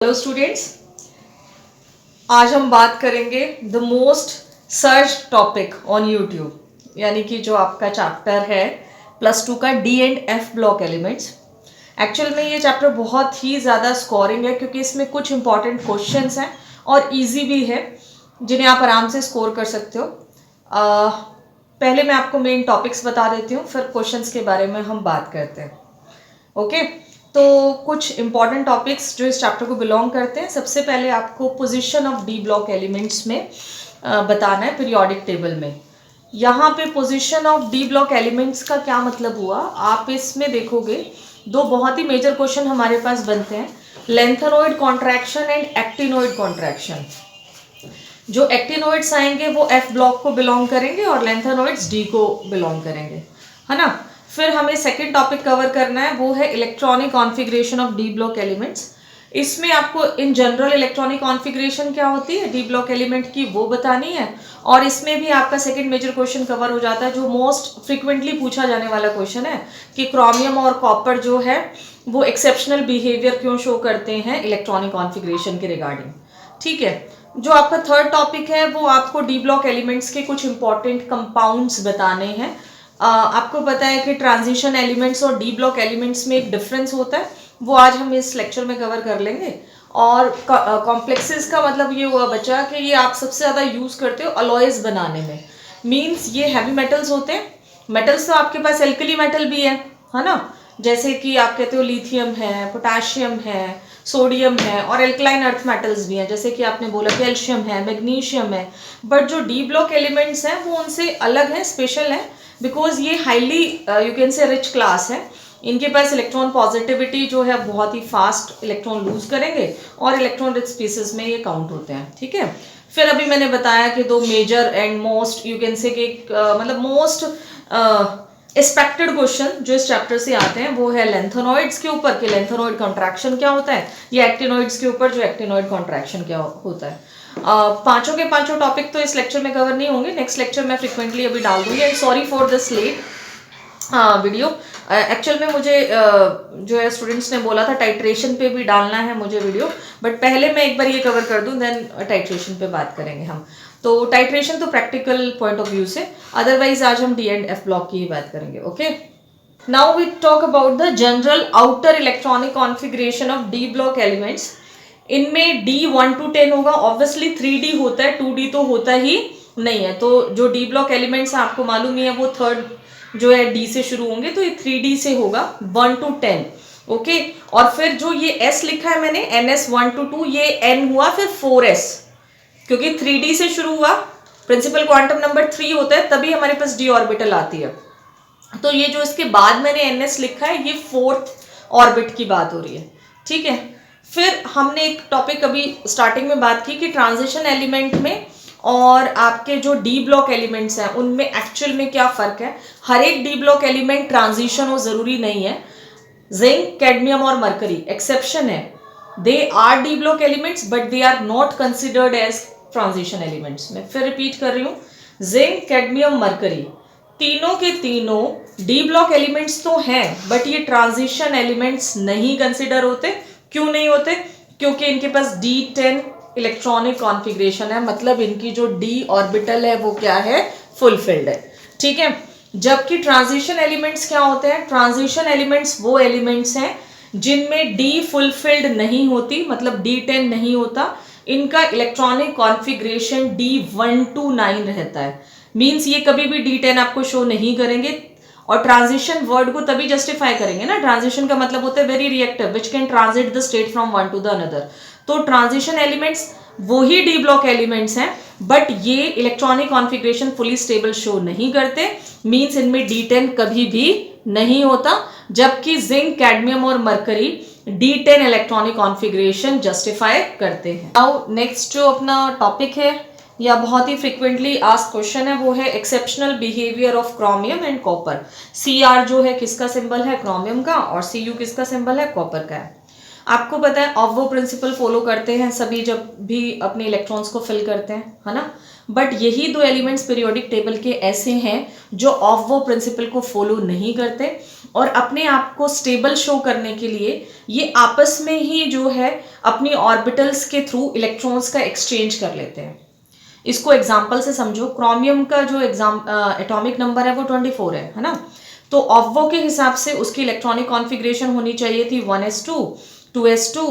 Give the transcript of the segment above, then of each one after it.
Hello students, आज हम बात करेंगे the most search topic on YouTube, यानी कि जो आपका चैप्टर है +2 का D and F block elements. Actual में ये चैप्टर बहुत ही ज़्यादा स्कोरिंग है क्योंकि इसमें कुछ इंपॉर्टेंट क्वेश्चंस हैं और इजी भी है जिन्हें आप आराम से स्कोर कर सकते हो। पहले मैं आपको मेन टॉपिक्स बता देती हूँ, फिर क्वेश्चंस के बारे में हम बात करते हैं। ओके, तो कुछ इंपॉर्टेंट टॉपिक्स जो इस चैप्टर को बिलोंग करते हैं। सबसे पहले आपको position of D block elements में बताना है पीरियोडिक टेबल में। यहाँ पे position of D block elements का क्या मतलब हुआ, आप इसमें देखोगे दो बहुत ही मेजर क्वेश्चन हमारे पास बनते हैं, lanthanoid contraction and actinoid contraction. जो एक्टिनोइड्स आएंगे वो एफ ब्लॉक को बिलोंग करेंगे और लेंथेनोइड्स डी को बिलोंग करेंगे, है ना। फिर हमें सेकंड टॉपिक कवर करना है, वो है electronic configuration of D block elements. इसमें आपको इन जनरल इलेक्ट्रॉनिक कॉन्फ़िगरेशन क्या होती है डी ब्लॉक एलिमेंट की वो बतानी है, और इसमें भी आपका सेकंड मेजर क्वेश्चन कवर हो जाता है जो मोस्ट फ्रिक्वेंटली पूछा जाने वाला क्वेश्चन है कि क्रोमियम और कॉपर जो है वो एक्सेप्शनल बिहेवियर क्यों शो करते हैं इलेक्ट्रॉनिक कॉन्फ़िगरेशन के रिगार्डिंग। ठीक है, जो आपका थर्ड टॉपिक है वो आपको डी ब्लॉक एलिमेंट्स के कुछ इंपॉर्टेंट कंपाउंड्स बताने हैं। आपको पता है कि ट्रांजिशन एलिमेंट्स और डी ब्लॉक एलिमेंट्स में एक डिफरेंस होता है, वो आज हम इस लेक्चर में कवर कर लेंगे। और कॉम्प्लेक्सेस का मतलब ये हुआ बच्चा कि ये आप सबसे ज़्यादा यूज़ करते हो अलॉयज बनाने में। मींस ये हैवी मेटल्स होते हैं। मेटल्स तो आपके पास एल्कली मेटल भी है ना, जैसे कि आप कहते हो लिथियम है, पोटाशियम है, सोडियम है, और एल्कलाइन अर्थ मेटल्स भी हैं जैसे कि आपने बोला कैल्शियम है, मैग्नीशियम है। बट जो डी ब्लॉक एलिमेंट्स हैं वो उनसे अलग हैं, स्पेशल हैं, बिकॉज ये हाईली यू कैन से रिच क्लास है। इनके पास इलेक्ट्रॉन पॉजिटिविटी जो है बहुत ही फास्ट इलेक्ट्रॉन लूज करेंगे और इलेक्ट्रॉन रिच स्पीसीज में ये काउंट होते हैं। ठीक है, फिर अभी मैंने बताया कि दो major and most you can say मतलब मोस्ट एक्सपेक्टेड क्वेश्चन जो इस चैप्टर से आते हैं वो है लेंथेनोइड्स के ऊपर कि लेंथेनोइड कॉन्ट्रैक्शन क्या होता है, या एक्टिनोइड्स के ऊपर जो एक्टिनोइड कॉन्ट्रैक्शन क्या होता है। पांचों के पांचों टॉपिक तो इस लेक्चर में कवर नहीं होंगे, नेक्स्ट लेक्चर में फ्रिक्वेंटली अभी डाल दूंगी। And sorry for this late video. Actual में मुझे जो है स्टूडेंट्स ने बोला था टाइट्रेशन पे भी डालना है मुझे वीडियो, बट पहले मैं एक बार ये कवर कर दूं, देन टाइट्रेशन पे बात करेंगे हम। तो टाइट्रेशन तो प्रैक्टिकल पॉइंट ऑफ व्यू से, अदरवाइज आज हम डी एंड एफ ब्लॉक की ही बात करेंगे। Okay, now we talk about the general outer electronic configuration of D block elements. इनमें D 1 to 10 होगा, ऑब्वियसली 3D होता है, 2D तो होता ही नहीं है। तो जो डी ब्लॉक एलिमेंट्स आपको मालूम ही है वो थर्ड जो है D से शुरू होंगे, तो ये 3D से होगा 1 to 10। ओके, और फिर जो ये S लिखा है मैंने NS 1 to 2, ये N हुआ फिर 4S, क्योंकि 3D से शुरू हुआ, प्रिंसिपल क्वांटम नंबर 3 होता है तभी हमारे पास D ऑर्बिटल आती है। तो ये जो इसके बाद मैंने NS लिखा है ये 4th ऑर्बिट की बात हो रही है। ठीक है, फिर हमने एक टॉपिक अभी स्टार्टिंग में बात की कि ट्रांजिशन एलिमेंट में और आपके जो डी ब्लॉक एलिमेंट्स हैं उनमें एक्चुअल में क्या फ़र्क है। हर एक डी ब्लॉक एलिमेंट ट्रांजिशन हो ज़रूरी नहीं है। जिंक, कैडमियम और मरकरी एक्सेप्शन है, they are D block elements but they are not considered as transition elements. मैं फिर रिपीट कर रही हूँ, जिंक, कैडमियम, मरकरी तीनों के तीनों डी ब्लॉक एलिमेंट्स तो हैं बट ये ट्रांजिशन एलिमेंट्स नहीं कंसिडर होते। क्यों नहीं होते? क्योंकि इनके पास D10 इलेक्ट्रॉनिक कॉन्फ़िगरेशन है, मतलब इनकी जो D ऑर्बिटल है वो क्या है, फुलफिल्ड है। ठीक है, जबकि ट्रांजिशन एलिमेंट्स क्या होते हैं, ट्रांजिशन एलिमेंट्स वो एलिमेंट्स हैं जिनमें D फुलफिल्ड नहीं होती, मतलब D10 नहीं होता। इनका इलेक्ट्रॉनिक कॉन्फ़िगरेशन D1 to 9 रहता है। मीन्स ये कभी भी D10 आपको शो नहीं करेंगे। और ट्रांजिशन वर्ड को तभी जस्टिफाई करेंगे ना, ट्रांजिशन का मतलब होता है very reactive which can transit the state from one two the another. तो ट्रांजिशन एलिमेंट्स वो ही डी ब्लॉक एलिमेंट्स हैं बट ये electronic configuration fully stable show नहीं करते, मींस इनमें D10 कभी भी नहीं होता। जबकि जिंक, कैडमियम और mercury D10 electronic configuration justify करते हैं। नाउ नेक्स्ट जो अपना टॉपिक है या बहुत ही फ्रिक्वेंटली आस्क्ड क्वेश्चन है वो है exceptional behaviour of chromium and copper. Cr जो है किसका सिंबल है, क्रोमियम का, और Cu किसका सिंबल है, कॉपर का है। आपको पता है अब वो प्रिंसिपल फॉलो करते हैं सभी जब भी अपने इलेक्ट्रॉन्स को फिल करते हैं, है ना। बट यही दो एलिमेंट्स पीरियोडिक टेबल के ऐसे हैं जो ऑफ वो प्रिंसिपल को फॉलो नहीं करते और अपने आप को स्टेबल शो करने के लिए ये आपस में ही जो है अपनी ऑर्बिटल्स के थ्रू इलेक्ट्रॉन्स का एक्सचेंज कर लेते हैं। इसको एग्जाम्पल से समझो, क्रोमियम का जो एटॉमिक नंबर है वो 24 है ना। तो ऑफवो के हिसाब से उसकी इलेक्ट्रॉनिक कॉन्फ़िगरेशन होनी चाहिए थी 1s2 2s2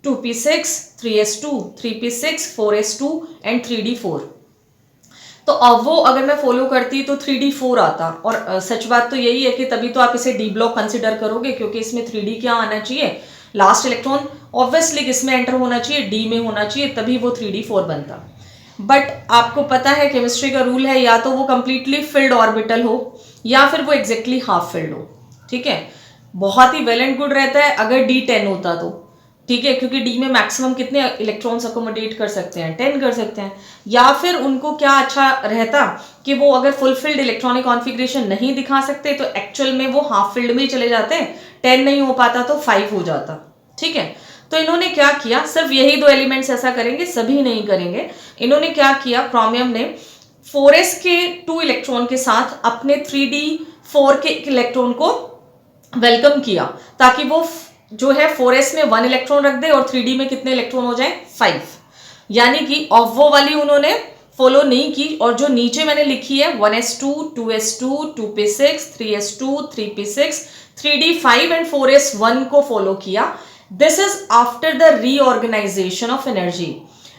2p6 3s2 3p6 4s2 and 3d4। तो ऑफवो अगर मैं फॉलो करती तो 3d4 आता, और सच बात तो यही है कि तभी तो आप इसे डी ब्लॉक कंसिडर करोगे, क्योंकि इसमें 3d क्या आना चाहिए, लास्ट इलेक्ट्रॉन ऑब्वियसली किसमें एंटर होना चाहिए, डी में होना चाहिए, तभी वो 3d4 बनता। बट आपको पता है केमिस्ट्री का रूल है, या तो वो कंप्लीटली फिल्ड ऑर्बिटल हो या फिर वो एग्जैक्टली हाफ फिल्ड हो। ठीक है, बहुत ही वेल एंड गुड रहता है अगर डी 10 होता तो, ठीक है, क्योंकि डी में मैक्सिमम कितने इलेक्ट्रॉन्स अकोमोडेट कर सकते हैं, 10 कर सकते हैं। या फिर उनको क्या अच्छा रहता कि वो अगर फुलफिल्ड इलेक्ट्रॉनिक कॉन्फ़िगरेशन नहीं दिखा सकते तो एक्चुअल में वो हाफ फील्ड में ही चले जाते, 10 नहीं हो पाता तो 5 हो जाता। ठीक है, तो इन्होंने क्या किया, सिर्फ यही दो एलिमेंट्स ऐसा करेंगे, सभी नहीं करेंगे। इन्होंने क्या किया, क्रोमियम ने 4s के 2 इलेक्ट्रॉन के साथ अपने 3d4 के इलेक्ट्रॉन को वेलकम किया, ताकि वो जो है 4s में 1 इलेक्ट्रॉन रख दे और 3d में कितने इलेक्ट्रॉन हो जाए, 5। यानी कि ऑफवो वाली उन्होंने फॉलो नहीं की, और जो नीचे मैंने लिखी है 1s2 2s2 2p6 3s2 3p6 3d5 and 4s1 को फॉलो किया। This is after the reorganization of energy.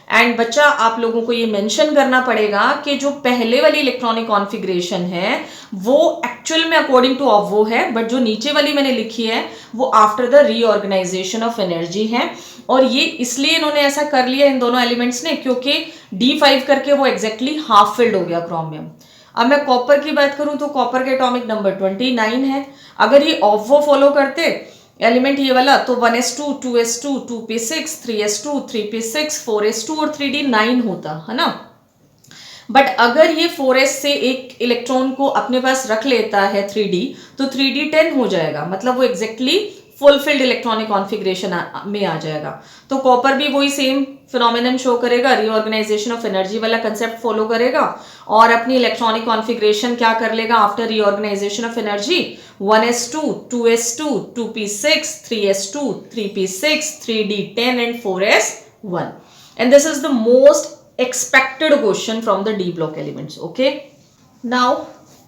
And बच्चा आप लोगों को ये मेंशन करना पड़ेगा कि जो पहले वाली इलेक्ट्रॉनिक कॉन्फ़िगरेशन है वो एक्चुअल में अकॉर्डिंग टू ऑफवो है, बट जो नीचे वाली मैंने लिखी है वो after the reorganization of energy है। और ये इसलिए इन्होंने ऐसा कर लिया इन दोनों एलिमेंट्स ने, क्योंकि D5 करके वो एग्जैक्टली हाफ फिल्ड हो गया क्रोमियम। अब मैं कॉपर की बात करूं तो कॉपर का एटॉमिक नंबर 29 है। अगर ये ऑफवो फॉलो करते एलिमेंट ये वाला तो 1s2 2s2 2p6 3s2 3p6 4s2 और 3d9 होता है ना। बट अगर ये 4s से एक इलेक्ट्रॉन को अपने पास रख लेता है 3d, तो 3d10 हो जाएगा, मतलब वो एग्जैक्टली फुलफिल्ड इलेक्ट्रॉनिक कॉन्फ़िगरेशन में आ जाएगा। तो कॉपर भी वही सेम फिनोमिनन शो करेगा, रीऑर्गेनाइजेशन ऑफ एनर्जी वाला कंसेप्ट फॉलो करेगा और अपनी इलेक्ट्रॉनिक कॉन्फ़िगरेशन क्या कर लेगा after reorganization of energy, 1s2 2s2 2p6 3s2 3p6 3d10 and 4s1। and this is the most expected question from the D block elements. Okay, now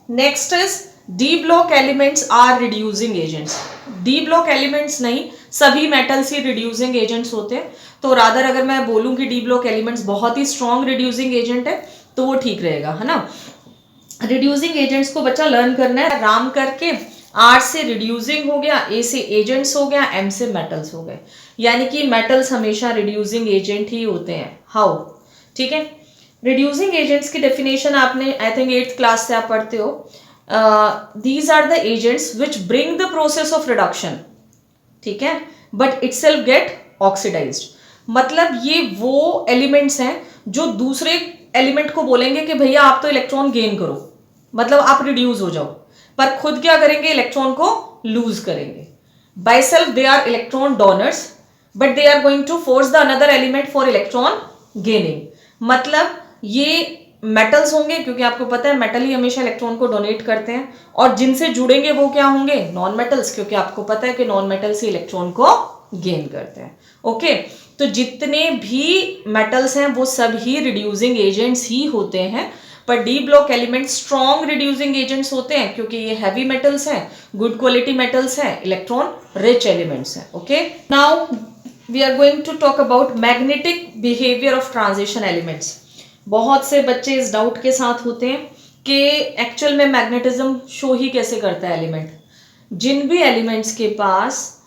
next is D block elements are reducing agents. D block elements नहीं, सभी metals ही reducing agents होते हैं। तो rather अगर मैं बोलूं कि D block elements बहुत ही स्ट्रॉन्ग रिड्यूसिंग एजेंट है तो वो ठीक रहेगा, है ना। रिड्यूसिंग एजेंट्स को बच्चा लर्न करना है, राम करके R से रिड्यूसिंग हो गया, A से एजेंट्स हो गया, M से मेटल्स हो गए। यानी कि मेटल्स हमेशा रिड्यूसिंग एजेंट ही होते हैं। हाउ, ठीक है। रिड्यूसिंग एजेंट्स की डेफिनेशन आपने आई थिंक 8th क्लास से आप पढ़ते हो। these are the agents which bring the process of reduction, ठीक है, but itself get oxidized। मतलब ये वो एलिमेंट्स हैं जो दूसरे एलिमेंट को बोलेंगे कि भैया आप तो इलेक्ट्रॉन गेन करो, मतलब आप रिड्यूस हो जाओ, पर खुद क्या करेंगे, इलेक्ट्रॉन को लूज करेंगे। By self they are electron donors, but they are going to force the another element for electron gaining. मतलब ये मेटल्स होंगे, क्योंकि आपको पता है मेटल ही हमेशा इलेक्ट्रॉन को डोनेट करते हैं, और जिनसे जुड़ेंगे वो क्या होंगे, नॉन मेटल्स, क्योंकि आपको पता है कि नॉन मेटल्स ही इलेक्ट्रॉन को गेन करते हैं। ओके, तो जितने भी मेटल्स हैं वो सब ही रिड्यूसिंग एजेंट्स ही होते हैं, पर D block element strong reducing agents होते हैं क्योंकि ये हैवी मेटल्स हैं, गुड क्वालिटी मेटल्स हैं, इलेक्ट्रॉन रिच एलिमेंट्स हैं। Okay, now we are going to talk about magnetic behaviour of transition elements. बहुत से बच्चे इस डाउट के साथ होते हैं कि एक्चुअल में मैग्नेटिज्म शो ही कैसे करता है एलिमेंट। जिन भी एलिमेंट्स के पास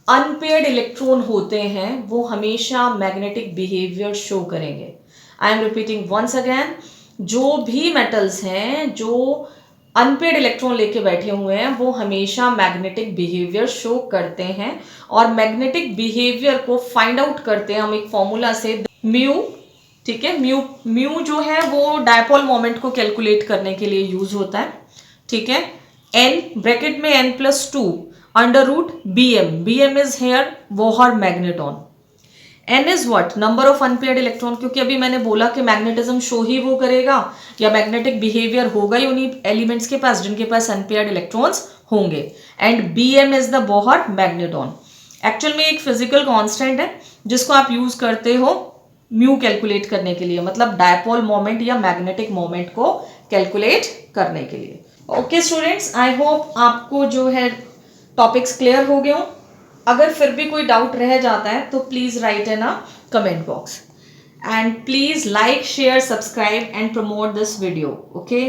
अनपेयर्ड इलेक्ट्रॉन होते हैं वो हमेशा मैग्नेटिक बिहेवियर शो करेंगे। I am repeating once again, जो भी मेटल्स हैं जो अनपेयर्ड इलेक्ट्रॉन लेके बैठे हुए हैं वो हमेशा मैग्नेटिक बिहेवियर शो करते हैं, और मैग्नेटिक बिहेवियर को फाइंड आउट करते हैं हम एक फॉर्मूला से, म्यू, ठीक है। म्यू जो है वो डायपोल मोमेंट को कैलकुलेट करने के लिए यूज होता है, ठीक है। n ब्रैकेट में n+2 under root bm, bm is here Bohr magneton, N is what, number of unpaired electron, क्योंकि अभी मैंने बोला कि मैग्नेटिज्म शो ही वो करेगा या मैग्नेटिक बिहेवियर होगा ही उन्हीं एलिमेंट्स के पास जिनके पास अनपेयर्ड इलेक्ट्रॉन्स होंगे। And B M is the Bohr magneton. Actual में एक फिजिकल कांस्टेंट है जिसको आप यूज करते हो म्यू कैलकुलेट करने के लिए, मतलब डायपोल मोमेंट या मैग्नेटिक मोमेंट को कैलकुलेट करने के लिए। ओके स्टूडेंट्स, आई होप आपको जो है टॉपिक्स क्लियर हो गए हो। अगर फिर भी कोई डाउट रह जाता है तो please right in a comment box, and please like, share, subscribe and promote this video. Okay.